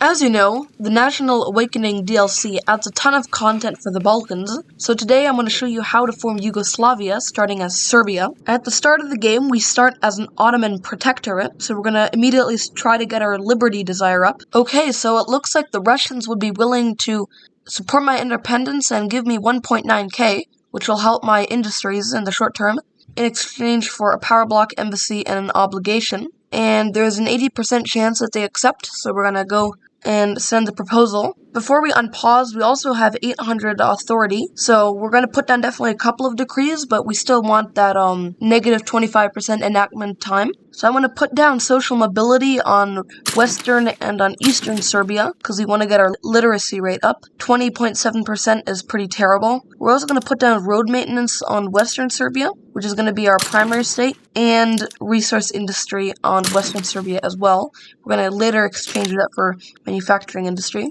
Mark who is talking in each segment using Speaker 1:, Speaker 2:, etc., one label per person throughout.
Speaker 1: As you know, the National Awakening DLC adds a ton of content for the Balkans, so today I'm going to show you how to form Yugoslavia, starting as Serbia. At the start of the game, we start as an Ottoman protectorate, so we're going to immediately try to get our liberty desire up. Okay, so it looks like the Russians would be willing to support my independence and give me 1.9k, which will help my industries in the short term, in exchange for a power block, embassy, and an obligation. And there's an 80% chance that they accept, so we're going to go and send the proposal. Before we unpause, we also have 800 authority, so we're going to put down definitely a couple of decrees, but we still want that negative 25% enactment time. So I'm going to put down social mobility on Western and on Eastern Serbia, because we want to get our literacy rate up. 20.7% is pretty terrible. We're also going to put down road maintenance on Western Serbia, which is going to be our primary state, and resource industry on Western Serbia as well. We're going to later exchange that for manufacturing industry.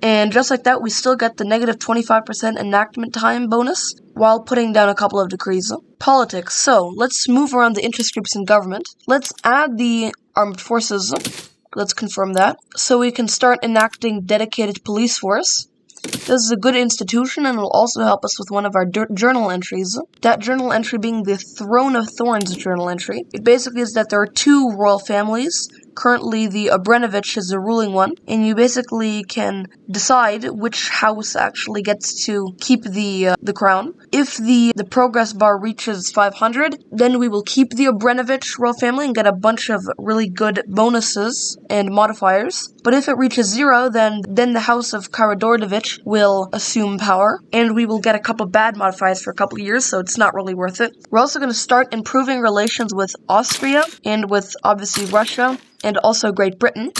Speaker 1: And just like that, we still get the negative 25% enactment time bonus while putting down a couple of decrees. Politics. So, let's move around the interest groups in government. Let's add the armed forces. Let's confirm that. So we can start enacting dedicated police force. This is a good institution and will also help us with one of our journal entries. That journal entry being the Throne of Thorns journal entry. It basically is that there are two royal families. Currently, the Obrenović is the ruling one, and you basically can decide which house actually gets to keep the crown. If the progress bar reaches 500, then we will keep the Obrenović royal family and get a bunch of really good bonuses and modifiers. But if it reaches 0, then the house of Karađorđević will assume power, and we will get a couple bad modifiers for a couple years, so it's not really worth it. We're also going to start improving relations with Austria and with, obviously, Russia, and also Great Britain.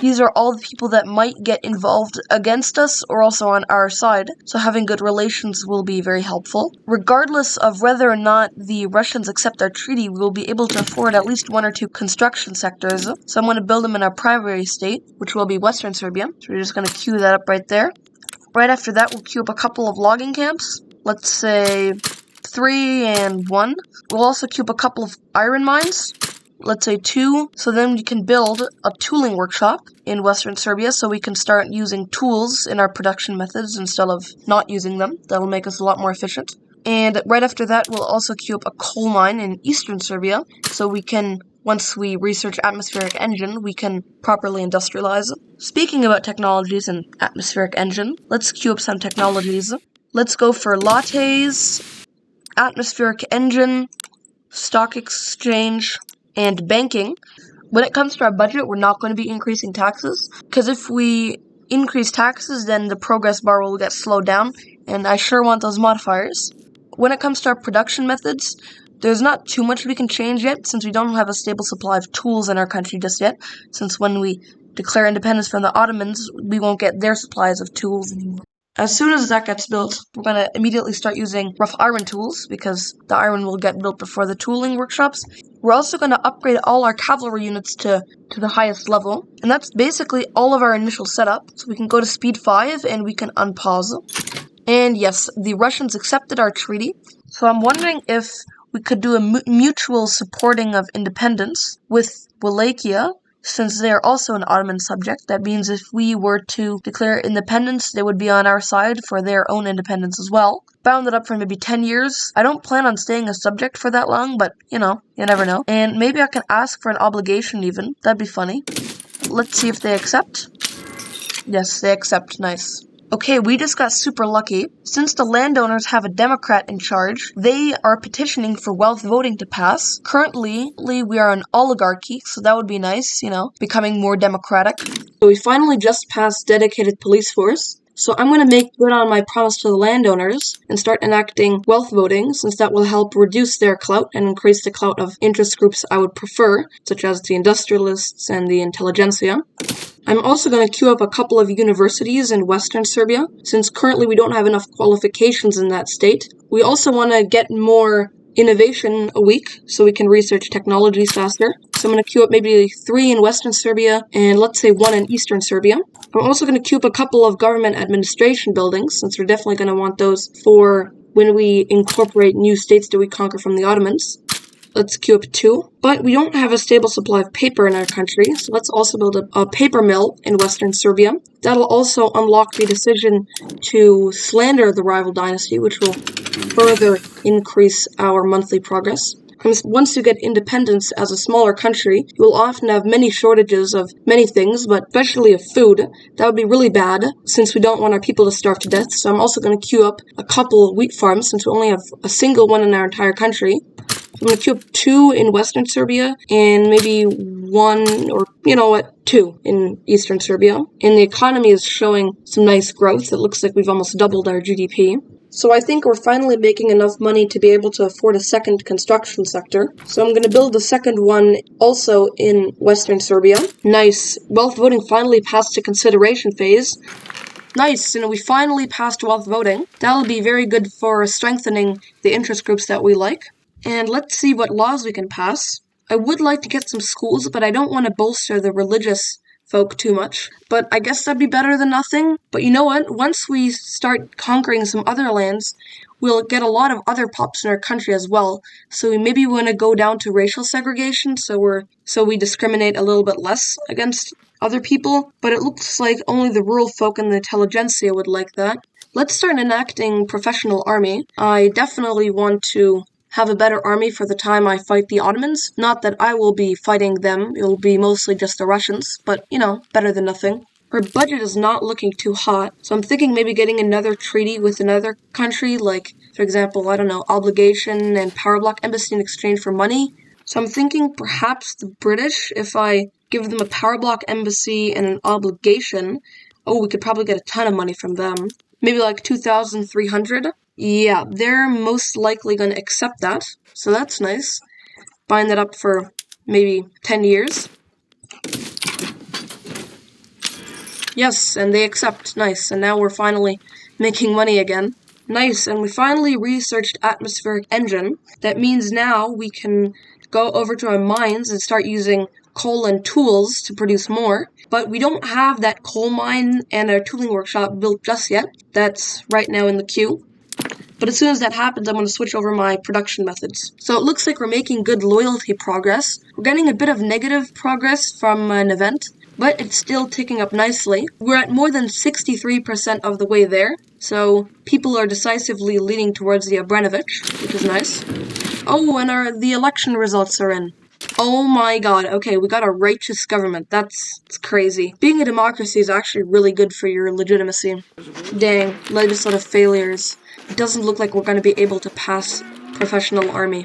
Speaker 1: These are all the people that might get involved against us or also on our side, so having good relations will be very helpful. Regardless of whether or not the Russians accept our treaty, we will be able to afford at least 1 or 2 construction sectors, so I'm going to build them in our primary state, which will be Western Serbia. So we're just going to queue that up right there. Right after that, we'll queue up a couple of logging camps. Let's say 3 and 1. We'll also queue up a couple of iron mines. Let's say 2, so then we can build a tooling workshop in Western Serbia so we can start using tools in our production methods instead of not using them. That'll make us a lot more efficient. And right after that, we'll also queue up a coal mine in Eastern Serbia so we can, once we research atmospheric engine, we can properly industrialize. Speaking about technologies and atmospheric engine, let's queue up some technologies. Let's go for lattes, atmospheric engine, stock exchange, and banking. When it comes to our budget, we're not going to be increasing taxes, because if we increase taxes, then the progress bar will get slowed down, and I sure want those modifiers. When it comes to our production methods, there's not too much we can change yet, since we don't have a stable supply of tools in our country just yet, since when we declare independence from the Ottomans, we won't get their supplies of tools anymore. As soon as that gets built, we're going to immediately start using rough iron tools, because the iron will get built before the tooling workshops. We're also going to upgrade all our cavalry units to the highest level, and that's basically all of our initial setup. So we can go to speed 5, and we can unpause. And yes, the Russians accepted our treaty, so I'm wondering if we could do a mutual supporting of independence with Wallachia, since they are also an Ottoman subject. That means if we were to declare independence, they would be on our side for their own independence as well. Bound it up for maybe 10 years. I don't plan on staying a subject for that long, but, you know, you never know. And maybe I can ask for an obligation even. That'd be funny. Let's see if they accept. Yes, they accept. Nice. Okay, we just got super lucky. Since the landowners have a Democrat in charge, they are petitioning for wealth voting to pass. Currently, we are an oligarchy, so that would be nice, you know, becoming more democratic. So we finally just passed dedicated police force. So I'm going to make good on my promise to the landowners and start enacting wealth voting, since that will help reduce their clout and increase the clout of interest groups I would prefer, such as the industrialists and the intelligentsia. I'm also going to queue up a couple of universities in Western Serbia, since currently we don't have enough qualifications in that state. We also want to get more innovation a week, so we can research technologies faster. So I'm going to queue up maybe 3 in Western Serbia, and let's say 1 in Eastern Serbia. I'm also going to queue up a couple of government administration buildings, since we're definitely going to want those for when we incorporate new states that we conquer from the Ottomans. Let's queue up 2. But we don't have a stable supply of paper in our country, so let's also build a paper mill in Western Serbia. That'll also unlock the decision to slander the rival dynasty, which will further increase our monthly progress. Once you get independence as a smaller country, you will often have many shortages of many things, but especially of food. That would be really bad, since we don't want our people to starve to death. So I'm also going to queue up a couple wheat farms, since we only have a single one in our entire country. I'm going to queue up 2 in Western Serbia, and maybe 1, or, 2 in Eastern Serbia. And the economy is showing some nice growth. It looks like we've almost doubled our GDP. So I think we're finally making enough money to be able to afford a second construction sector. So I'm going to build the second one also in Western Serbia. Nice. Wealth voting finally passed the consideration phase. Nice, we finally passed wealth voting. That'll be very good for strengthening the interest groups that we like. And let's see what laws we can pass. I would like to get some schools, but I don't want to bolster the religious folk too much. But I guess that'd be better than nothing. But you know what? Once we start conquering some other lands, we'll get a lot of other pops in our country as well. So we maybe want to go down to racial segregation, so we discriminate a little bit less against other people. But it looks like only the rural folk and the intelligentsia would like that. Let's start enacting professional army. I definitely want to have a better army for the time I fight the Ottomans. Not that I will be fighting them, it will be mostly just the Russians, but, better than nothing. Our budget is not looking too hot, so I'm thinking maybe getting another treaty with another country, like, for example, obligation and power block embassy in exchange for money. So I'm thinking perhaps the British, if I give them a power block embassy and an obligation, we could probably get a ton of money from them. Maybe like 2,300. Yeah, they're most likely going to accept that, so that's nice. Buying that up for maybe 10 years. Yes, and they accept. Nice, and now we're finally making money again. Nice, and we finally researched atmospheric engine. That means now we can go over to our mines and start using coal and tools to produce more. But we don't have that coal mine and our tooling workshop built just yet. That's right now in the queue. But as soon as that happens, I'm going to switch over my production methods. So it looks like we're making good loyalty progress. We're getting a bit of negative progress from an event, but it's still ticking up nicely. We're at more than 63% of the way there, so people are decisively leaning towards the Abramovich, which is nice. Oh, and the election results are in. Oh my god, okay, we got a righteous government. That's crazy. Being a democracy is actually really good for your legitimacy. Dang, legislative failures. It doesn't look like we're going to be able to pass professional army.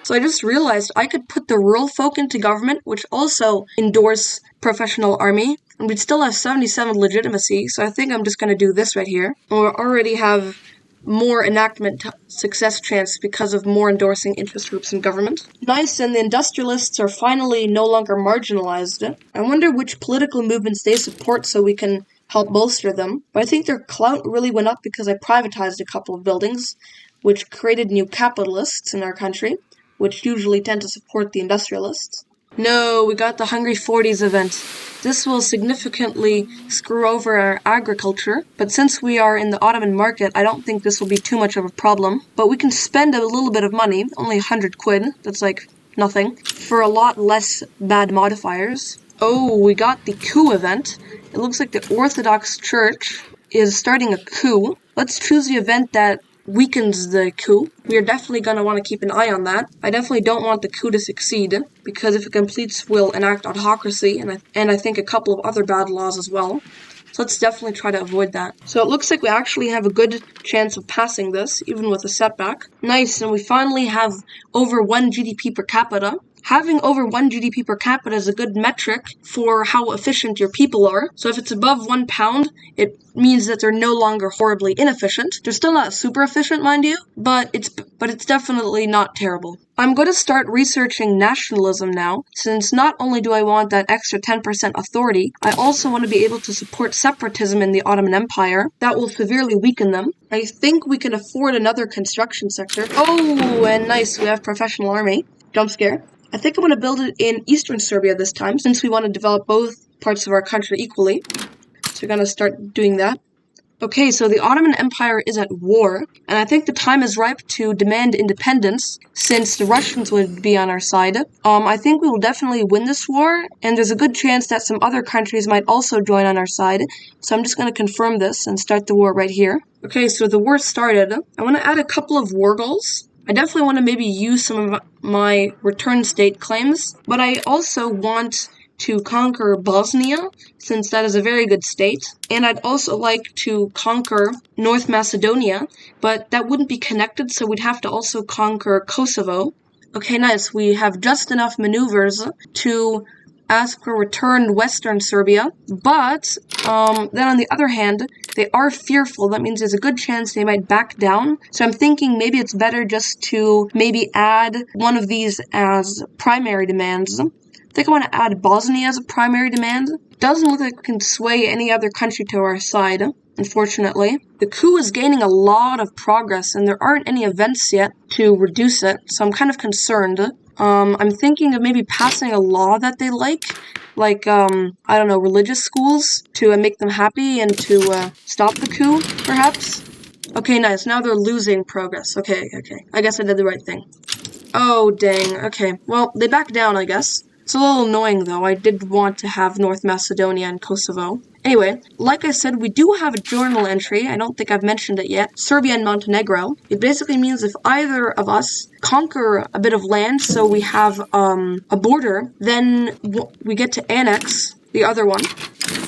Speaker 1: So I just realized I could put the rural folk into government, which also endorse professional army, and we'd still have 77 legitimacy, so I think I'm just going to do this right here. And we already have more enactment success chance because of more endorsing interest groups in government. Nice, and the industrialists are finally no longer marginalized. I wonder which political movements they support so we can help bolster them. But I think their clout really went up because I privatized a couple of buildings, which created new capitalists in our country, which usually tend to support the industrialists. No, we got the Hungry 40s event. This will significantly screw over our agriculture, but since we are in the Ottoman market, I don't think this will be too much of a problem. But we can spend a little bit of money, only 100 quid, that's like nothing, for a lot less bad modifiers. Oh, we got the coup event. It looks like the Orthodox Church is starting a coup. Let's choose the event that weakens the coup. We are definitely going to want to keep an eye on that. I definitely don't want the coup to succeed, because if it completes, we'll enact autocracy, and I think a couple of other bad laws as well. So let's definitely try to avoid that. So it looks like we actually have a good chance of passing this, even with a setback. Nice, and we finally have over 1 GDP per capita. Having over 1 GDP per capita is a good metric for how efficient your people are. So if it's above £1, it means that they're no longer horribly inefficient. They're still not super efficient, mind you, but it's definitely not terrible. I'm going to start researching nationalism now, since not only do I want that extra 10% authority, I also want to be able to support separatism in the Ottoman Empire. That will severely weaken them. I think we can afford another construction sector. Oh, and nice, we have professional army. Jump scare. I think I'm going to build it in Eastern Serbia this time, since we want to develop both parts of our country equally. So we're going to start doing that. Okay, so the Ottoman Empire is at war, and I think the time is ripe to demand independence, since the Russians would be on our side. I think we will definitely win this war, and there's a good chance that some other countries might also join on our side, so I'm just going to confirm this and start the war right here. Okay, so the war started. I want to add a couple of war goals. I definitely want to maybe use some of my return state claims, but I also want to conquer Bosnia, since that is a very good state. And I'd also like to conquer North Macedonia, but that wouldn't be connected, so we'd have to also conquer Kosovo. Okay, nice. We have just enough maneuvers to ask for returned Western Serbia, but then on the other hand, they are fearful. That means there's a good chance they might back down. So I'm thinking maybe it's better just to maybe add one of these as primary demands. I think I want to add Bosnia as a primary demand. Doesn't look like we can sway any other country to our side, unfortunately. The coup is gaining a lot of progress, and there aren't any events yet to reduce it, so I'm kind of concerned. I'm thinking of maybe passing a law that they like, I don't know, religious schools, to make them happy and to stop the coup, perhaps? Okay, nice. Now they're losing progress. Okay. I guess I did the right thing. Oh, dang. Okay. Well, they backed down, I guess. It's a little annoying, though. I did want to have North Macedonia and Kosovo. Anyway, like I said, we do have a journal entry. I don't think I've mentioned it yet. Serbia and Montenegro. It basically means if either of us conquer a bit of land, so we have a border, then we get to annex the other one.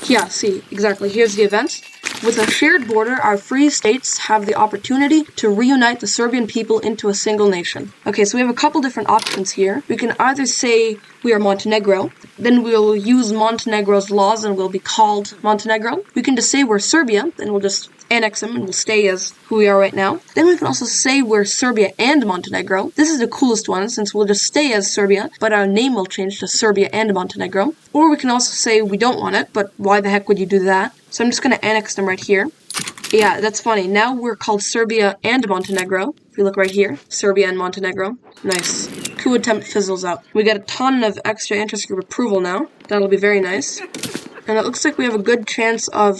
Speaker 1: Yeah, see, exactly. Here's the event. With a shared border, our free states have the opportunity to reunite the Serbian people into a single nation. Okay, so we have a couple different options here. We can either say we are Montenegro, then we'll use Montenegro's laws and we'll be called Montenegro. We can just say we're Serbia, then we'll just annex them and we'll stay as who we are right now. Then we can also say we're Serbia and Montenegro. This is the coolest one, since we'll just stay as Serbia, but our name will change to Serbia and Montenegro. Or we can also say we don't want it, but why the heck would you do that? So I'm just going to annex them right here. Yeah, that's funny. Now we're called Serbia and Montenegro. If you look right here, Serbia and Montenegro. Nice. Coup attempt fizzles out. We get a ton of extra intergroup approval now. That'll be very nice. And it looks like we have a good chance of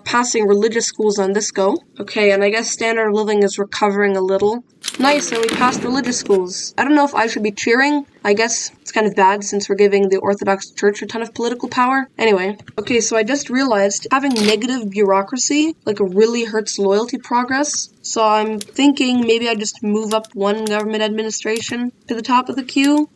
Speaker 1: passing religious schools on this go. Okay, and I guess standard of living is recovering a little. Nice, and we passed religious schools. I don't know if I should be cheering. I guess it's kind of bad since we're giving the Orthodox Church a ton of political power. Anyway, okay, so I just realized having negative bureaucracy really hurts loyalty progress. So I'm thinking maybe I just move up one government administration to the top of the queue.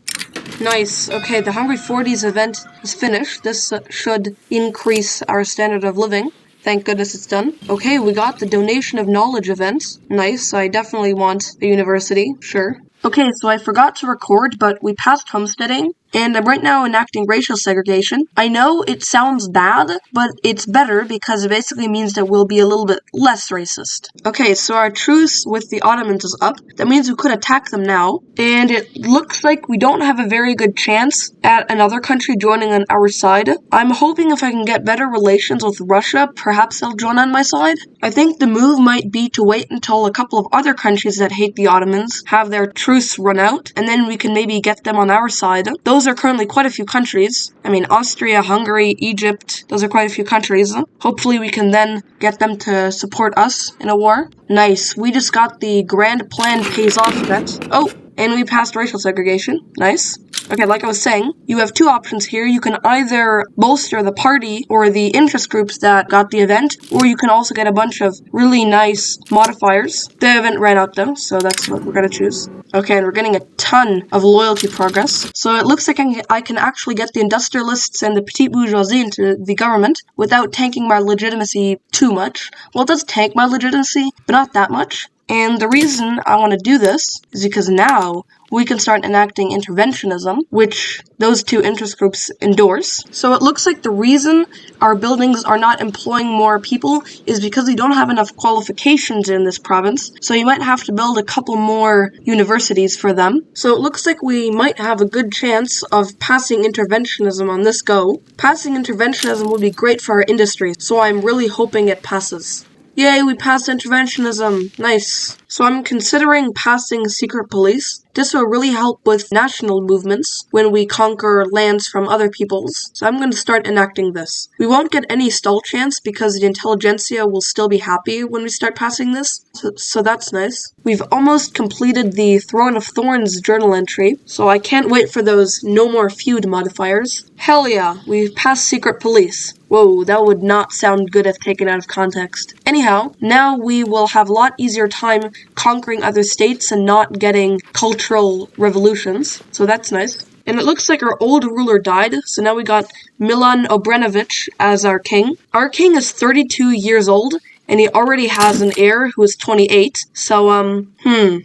Speaker 1: Nice. Okay, the Hungry 40s event is finished. This should increase our standard of living. Thank goodness it's done. Okay, we got the donation of knowledge event. Nice. I definitely want a university. Sure. Okay, so I forgot to record, but we passed homesteading, and I'm right now enacting racial segregation. I know it sounds bad, but it's better because it basically means that we'll be a little bit less racist. Okay, so our truce with the Ottomans is up. That means we could attack them now, and it looks like we don't have a very good chance at another country joining on our side. I'm hoping if I can get better relations with Russia, perhaps they'll join on my side. I think the move might be to wait until a couple of other countries that hate the Ottomans have their truce run out, and then we can maybe get them on our side. Those are currently quite a few countries. I mean, Austria, Hungary, Egypt, those are quite a few countries. Hopefully we can then get them to support us in a war. Nice. We just got the grand plan pays off event. Oh, and we passed racial segregation. Nice. Okay, like I was saying, you have two options here. You can either bolster the party or the interest groups that got the event, or you can also get a bunch of really nice modifiers. The event ran out though, so that's what we're gonna choose. Okay, and we're getting a ton of loyalty progress. So it looks like I can actually get the industrialists and the petite bourgeoisie into the government without tanking my legitimacy too much. Well, it does tank my legitimacy, but not that much. And the reason I want to do this is because now we can start enacting interventionism, which those two interest groups endorse. So it looks like the reason our buildings are not employing more people is because we don't have enough qualifications in this province. So you might have to build a couple more universities for them. So it looks like we might have a good chance of passing interventionism on this go. Passing interventionism would be great for our industry, so I'm really hoping it passes. Yay, we passed interventionism. Nice. So I'm considering passing secret police. This will really help with national movements when we conquer lands from other peoples. So I'm going to start enacting this. We won't get any stall chance because the intelligentsia will still be happy when we start passing this. So that's nice. We've almost completed the Throne of Thorns journal entry, so I can't wait for those no more feud modifiers. Hell yeah, we've passed secret police. Whoa, that would not sound good if taken out of context. Anyhow, now we will have a lot easier time conquering other states and not getting cultural revolutions, so that's nice. And it looks like our old ruler died, so now we got Milan Obrenović as our king. Our king is 32 years old, and he already has an heir who is 28, so,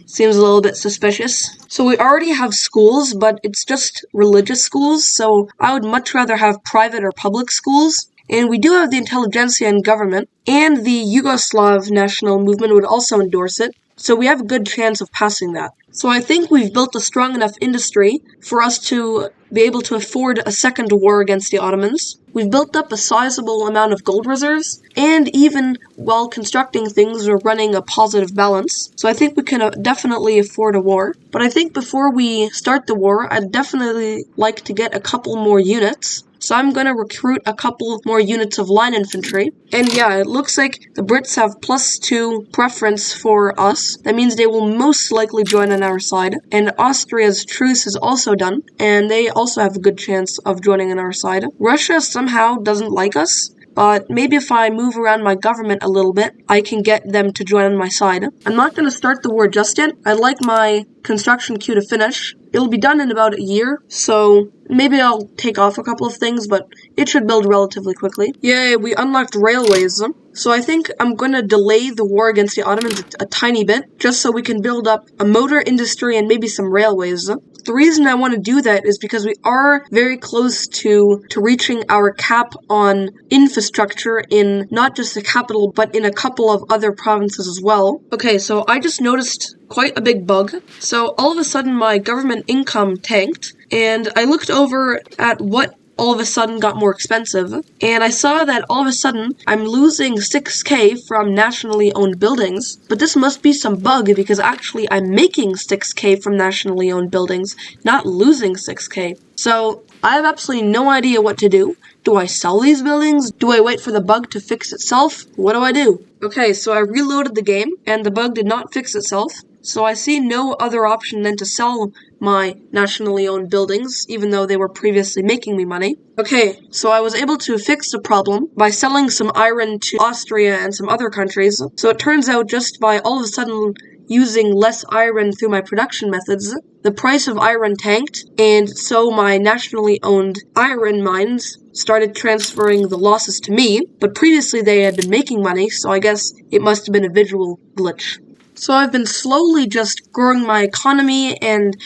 Speaker 1: seems a little bit suspicious. So we already have schools, but it's just religious schools, so I would much rather have private or public schools. And we do have the intelligentsia and government, and the Yugoslav national movement would also endorse it, so we have a good chance of passing that. So I think we've built a strong enough industry for us to be able to afford a second war against the Ottomans. We've built up a sizable amount of gold reserves, and even while constructing things, we're running a positive balance. So I think we can definitely afford a war. But I think before we start the war, I'd definitely like to get a couple more units. So I'm going to recruit a couple more units of line infantry. And yeah, it looks like the Brits have +2 preference for us. That means they will most likely join on our side. And Austria's truce is also done, and they also have a good chance of joining on our side. Russia somehow doesn't like us, but maybe if I move around my government a little bit, I can get them to join on my side. I'm not going to start the war just yet. I'd like my construction queue to finish. It'll be done in about a year, so maybe I'll take off a couple of things, but it should build relatively quickly. Yay, we unlocked railways. So I think I'm going to delay the war against the Ottomans a tiny bit, just so we can build up a motor industry and maybe some railways. The reason I want to do that is because we are very close to reaching our cap on infrastructure in not just the capital, but in a couple of other provinces as well. Okay, so I just noticed quite a big bug. So all of a sudden my government income tanked, and I looked over at what all of a sudden got more expensive, and I saw that all of a sudden I'm losing 6k from nationally owned buildings, but this must be some bug because actually I'm making 6k from nationally owned buildings, not losing 6k. So I have absolutely no idea what to do. Do I sell these buildings? Do I wait for the bug to fix itself? What do I do? Okay, so I reloaded the game, and the bug did not fix itself. So I see no other option than to sell my nationally owned buildings, even though they were previously making me money. Okay, so I was able to fix the problem by selling some iron to Austria and some other countries. So it turns out just by all of a sudden using less iron through my production methods, the price of iron tanked, and so my nationally owned iron mines started transferring the losses to me, but previously they had been making money, so I guess it must have been a visual glitch. So I've been slowly just growing my economy and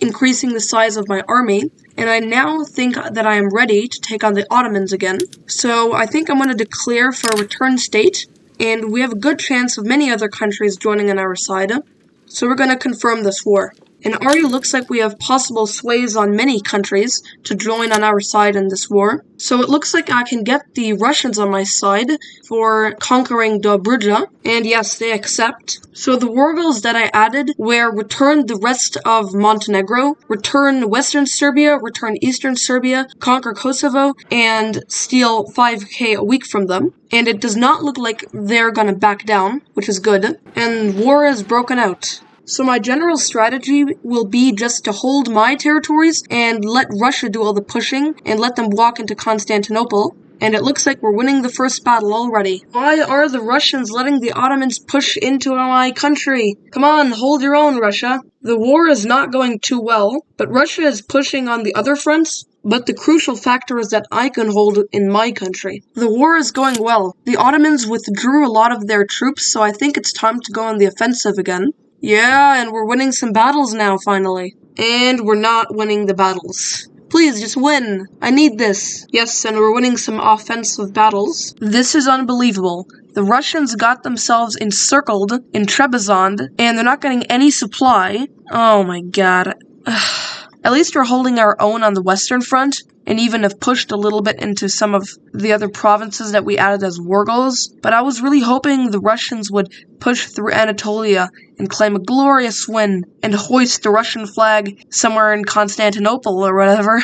Speaker 1: increasing the size of my army, and I now think that I am ready to take on the Ottomans again. So I think I'm going to declare for a return state, and we have a good chance of many other countries joining on our side. So we're going to confirm this war. It already looks like we have possible sways on many countries to join on our side in this war. So it looks like I can get the Russians on my side for conquering Dobruja, and yes, they accept. So the war goals that I added were return the rest of Montenegro, return Western Serbia, return Eastern Serbia, conquer Kosovo, and steal 5k a week from them. And it does not look like they're gonna back down, which is good. And war is broken out. So my general strategy will be just to hold my territories and let Russia do all the pushing and let them walk into Constantinople. And it looks like we're winning the first battle already. Why are the Russians letting the Ottomans push into my country? Come on, hold your own, Russia. The war is not going too well, but Russia is pushing on the other fronts. But the crucial factor is that I can hold it in my country. The war is going well. The Ottomans withdrew a lot of their troops, so I think it's time to go on the offensive again. Yeah, and we're winning some battles now, finally. And we're not winning the battles. Please, just win. I need this. Yes, and we're winning some offensive battles. This is unbelievable. The Russians got themselves encircled in Trebizond, and they're not getting any supply. Oh my god. At least we're holding our own on the Western Front, and even have pushed a little bit into some of the other provinces that we added as war goals. But I was really hoping the Russians would push through Anatolia and claim a glorious win and hoist the Russian flag somewhere in Constantinople or whatever.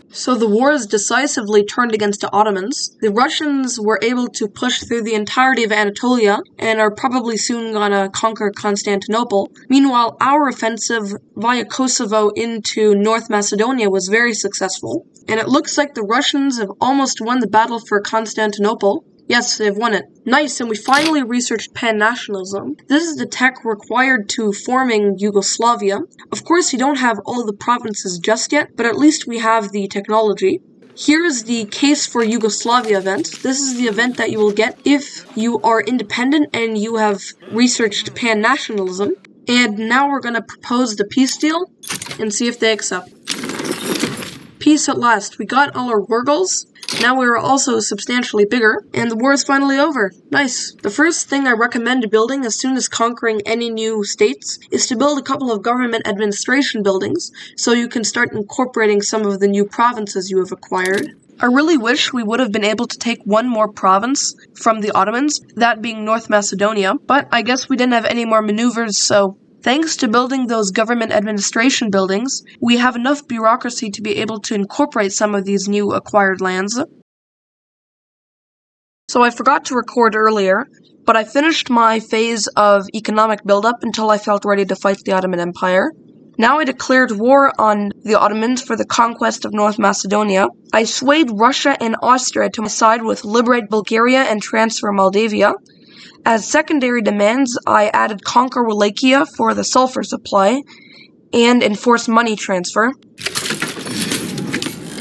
Speaker 1: So the war is decisively turned against the Ottomans. The Russians were able to push through the entirety of Anatolia and are probably soon gonna conquer Constantinople. Meanwhile, our offensive via Kosovo into North Macedonia was very successful. And it looks like the Russians have almost won the battle for Constantinople. Yes, they've won it. Nice, and we finally researched pan-nationalism. This is the tech required to forming Yugoslavia. Of course, we don't have all the provinces just yet, but at least we have the technology. Here is the Case for Yugoslavia event. This is the event that you will get if you are independent and you have researched pan-nationalism. And now we're going to propose the peace deal and see if they accept. Peace at last. We got all our war goals. Now we are also substantially bigger, and the war is finally over. Nice. The first thing I recommend building as soon as conquering any new states is to build a couple of government administration buildings so you can start incorporating some of the new provinces you have acquired. I really wish we would have been able to take one more province from the Ottomans, that being North Macedonia, but I guess we didn't have any more maneuvers, so thanks to building those government administration buildings, we have enough bureaucracy to be able to incorporate some of these new acquired lands. So I forgot to record earlier, but I finished my phase of economic buildup until I felt ready to fight the Ottoman Empire. Now I declared war on the Ottomans for the conquest of North Macedonia. I swayed Russia and Austria to my side with liberate Bulgaria and transfer Moldavia. As secondary demands, I added conquer Wallachia for the sulfur supply and enforce money transfer.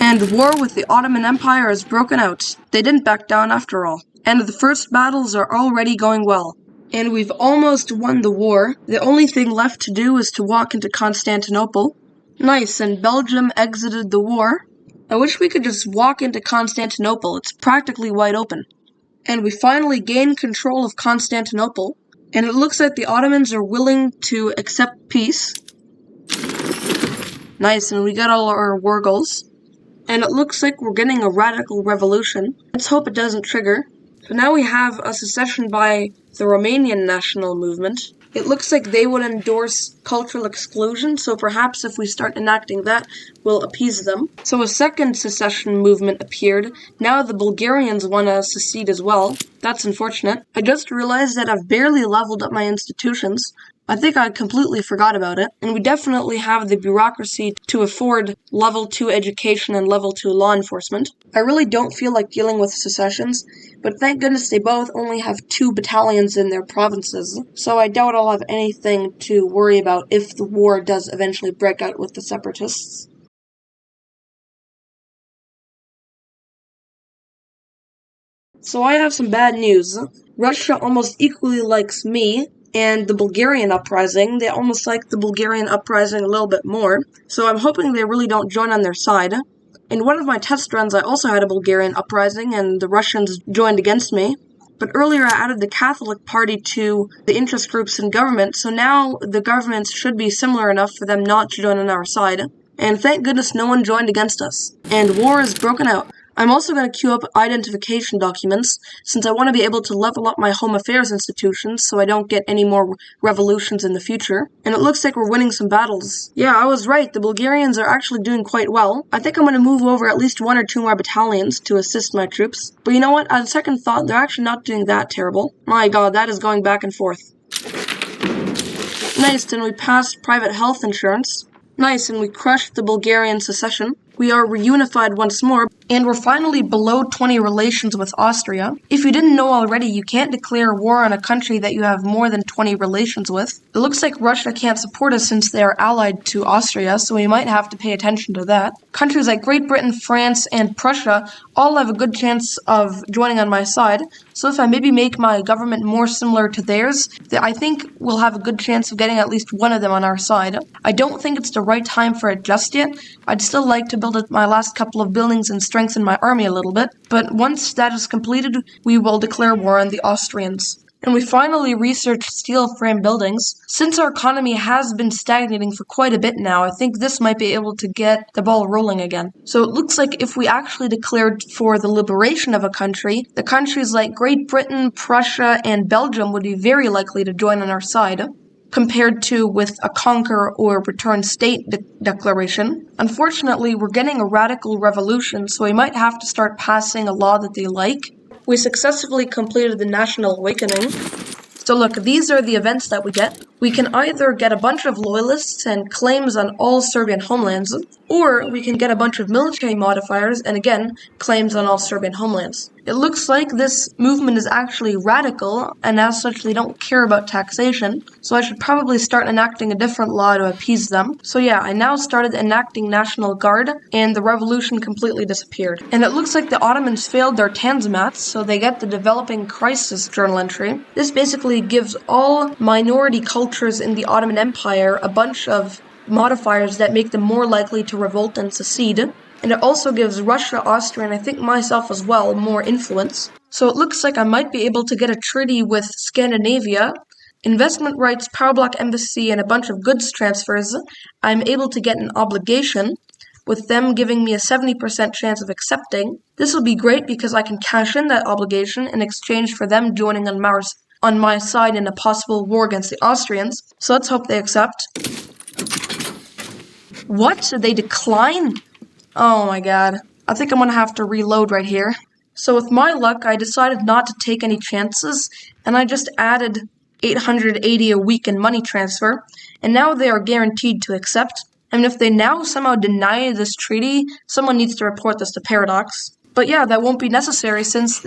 Speaker 1: And war with the Ottoman Empire has broken out. They didn't back down after all. And the first battles are already going well. And we've almost won the war. The only thing left to do is to walk into Constantinople. Nice, and Belgium exited the war. I wish we could just walk into Constantinople. It's practically wide open. And we finally gained control of Constantinople. And it looks like the Ottomans are willing to accept peace. Nice, and we got all our war goals. And it looks like we're getting a radical revolution. Let's hope it doesn't trigger. So now we have a secession by the Romanian national movement. It looks like they would endorse cultural exclusion, so perhaps if we start enacting that, we'll appease them. So a second secession movement appeared. Now the Bulgarians want to secede as well. That's unfortunate. I just realized that I've barely leveled up my institutions. I think I completely forgot about it, and we definitely have the bureaucracy to afford level 2 education and level 2 law enforcement. I really don't feel like dealing with secessions, but thank goodness they both only have 2 battalions in their provinces, so I doubt I'll have anything to worry about if the war does eventually break out with the separatists. So I have some bad news. Russia almost equally likes me and the Bulgarian uprising. They almost like the Bulgarian uprising a little bit more, so I'm hoping they really don't join on their side. In one of my test runs, I also had a Bulgarian uprising, and the Russians joined against me. But earlier I added the Catholic Party to the interest groups in government, so now the governments should be similar enough for them not to join on our side. And thank goodness no one joined against us. And war has broken out. I'm also going to queue up identification documents, since I want to be able to level up my home affairs institutions so I don't get any more revolutions in the future. And it looks like we're winning some battles. Yeah, I was right, the Bulgarians are actually doing quite well. I think I'm going to move over at least 1 or 2 more battalions to assist my troops. But you know what, on second thought, they're actually not doing that terrible. My god, that is going back and forth. Nice, and we passed private health insurance. Nice, and we crushed the Bulgarian secession. We are reunified once more, and we're finally below 20 relations with Austria. If you didn't know already, you can't declare war on a country that you have more than 20 relations with. It looks like Russia can't support us since they are allied to Austria, so we might have to pay attention to that. Countries like Great Britain, France, and Prussia all have a good chance of joining on my side, so if I maybe make my government more similar to theirs, I think we'll have a good chance of getting at least one of them on our side. I don't think it's the right time for it just yet. I'd still like to build my last couple of buildings and strengthen my army a little bit, but once that is completed, we will declare war on the Austrians. And we finally researched steel frame buildings. Since our economy has been stagnating for quite a bit now, I think this might be able to get the ball rolling again. So it looks like if we actually declared for the liberation of a country, the countries like Great Britain, Prussia, and Belgium would be very likely to join on our side, compared to with a conquer or return state declaration. Unfortunately, we're getting a radical revolution, so we might have to start passing a law that they like. We successfully completed the National Awakening. So look, these are the events that we get. We can either get a bunch of loyalists and claims on all Serbian homelands, or we can get a bunch of military modifiers and again, claims on all Serbian homelands. It looks like this movement is actually radical, and as such they don't care about taxation, so I should probably start enacting a different law to appease them. So yeah, I now started enacting National Guard, and the revolution completely disappeared. And it looks like the Ottomans failed their Tanzimat, so they get the Developing Crisis journal entry. This basically gives all minority cultures in the Ottoman Empire a bunch of modifiers that make them more likely to revolt and secede. And it also gives Russia, Austria, and I think myself as well, more influence. So it looks like I might be able to get a treaty with Scandinavia, investment rights, power block embassy, and a bunch of goods transfers. I'm able to get an obligation, with them giving me a 70% chance of accepting. This will be great because I can cash in that obligation in exchange for them joining on my side in a possible war against the Austrians. So let's hope they accept. What? They decline? Oh my god. I think I'm gonna have to reload right here. So with my luck, I decided not to take any chances, and I just added 880 a week in money transfer, and now they are guaranteed to accept. And if they now somehow deny this treaty, someone needs to report this to Paradox. But yeah, that won't be necessary since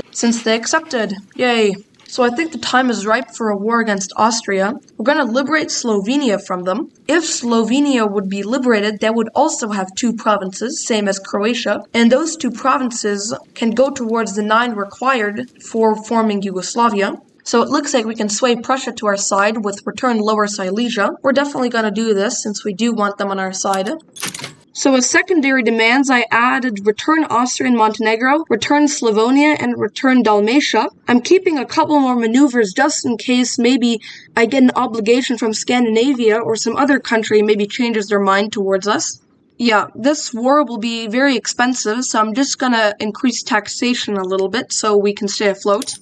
Speaker 1: they accepted. Yay. So I think the time is ripe for a war against Austria. We're going to liberate Slovenia from them. If Slovenia would be liberated, they would also have 2 provinces, same as Croatia, and those 2 provinces can go towards the 9 required for forming Yugoslavia. So it looks like we can sway Prussia to our side with return Lower Silesia. We're definitely going to do this since we do want them on our side. So as secondary demands, I added return Austria and Montenegro, return Slavonia, and return Dalmatia. I'm keeping a couple more maneuvers just in case maybe I get an obligation from Scandinavia or some other country maybe changes their mind towards us. Yeah, this war will be very expensive, so I'm just gonna increase taxation a little bit so we can stay afloat.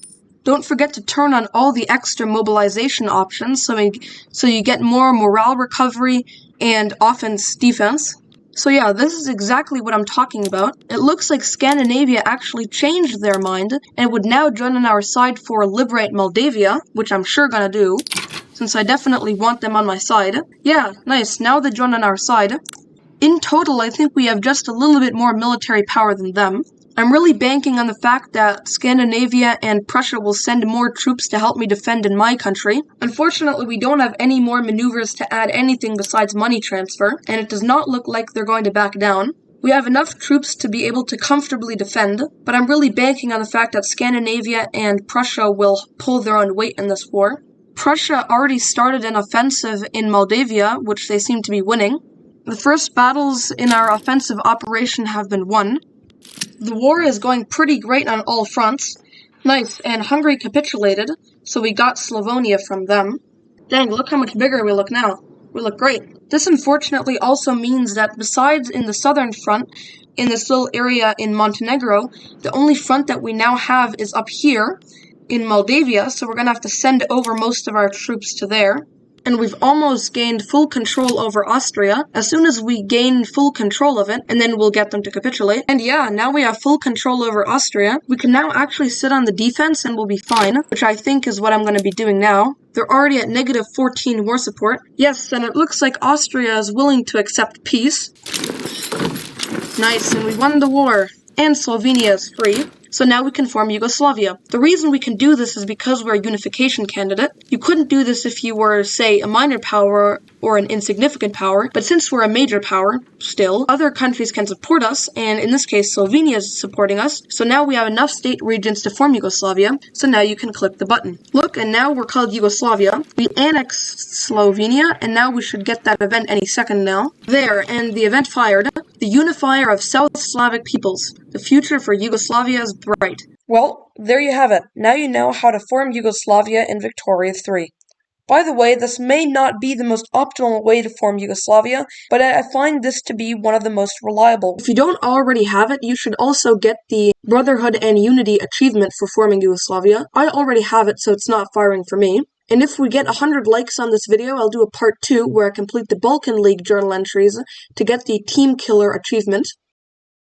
Speaker 1: Don't forget to turn on all the extra mobilization options so you get more morale recovery and offense defense. So yeah, this is exactly what I'm talking about. It looks like Scandinavia actually changed their mind and would now join on our side for Liberate Moldavia, which I'm sure gonna do, since I definitely want them on my side. Yeah, nice, now they join on our side. In total, I think we have just a little bit more military power than them. I'm really banking on the fact that Scandinavia and Prussia will send more troops to help me defend in my country. Unfortunately, we don't have any more maneuvers to add anything besides money transfer, and it does not look like they're going to back down. We have enough troops to be able to comfortably defend, but I'm really banking on the fact that Scandinavia and Prussia will pull their own weight in this war. Prussia already started an offensive in Moldavia, which they seem to be winning. The first battles in our offensive operation have been won. The war is going pretty great on all fronts. Nice, and Hungary capitulated, so we got Slavonia from them. Dang, look how much bigger we look now. We look great. This unfortunately also means that besides in the southern front, in this little area in Montenegro, the only front that we now have is up here in Moldavia, so we're going to have to send over most of our troops to there. And we've almost gained full control over Austria. As soon as we gain full control of it, and then we'll get them to capitulate. And yeah, now we have full control over Austria. We can now actually sit on the defense and we'll be fine, which I think is what I'm going to be doing now. They're already at negative 14 war support. Yes, and it looks like Austria is willing to accept peace. Nice, and we won the war. And Slovenia is free. So now we can form Yugoslavia. The reason we can do this is because we're a unification candidate. You couldn't do this if you were, say, a minor power or an insignificant power, but since we're a major power, still, other countries can support us, and in this case, Slovenia is supporting us, so now we have enough state regions to form Yugoslavia, so now you can click the button. Look, and now we're called Yugoslavia. We annexed Slovenia, and now we should get that event any second now. There, and the event fired. The unifier of South Slavic peoples. The future for Yugoslavia is bright. Well, There you have it. Now you know how to form Yugoslavia in Victoria 3. By the way, this may not be the most optimal way to form Yugoslavia, but I find this to be one of the most reliable. If you don't already have it, you should also get the Brotherhood and Unity achievement for forming Yugoslavia. I already have it, so it's not firing for me. And if we get 100 likes on this video, I'll do a part 2 where I complete the Balkan League journal entries to get the Team Killer achievement.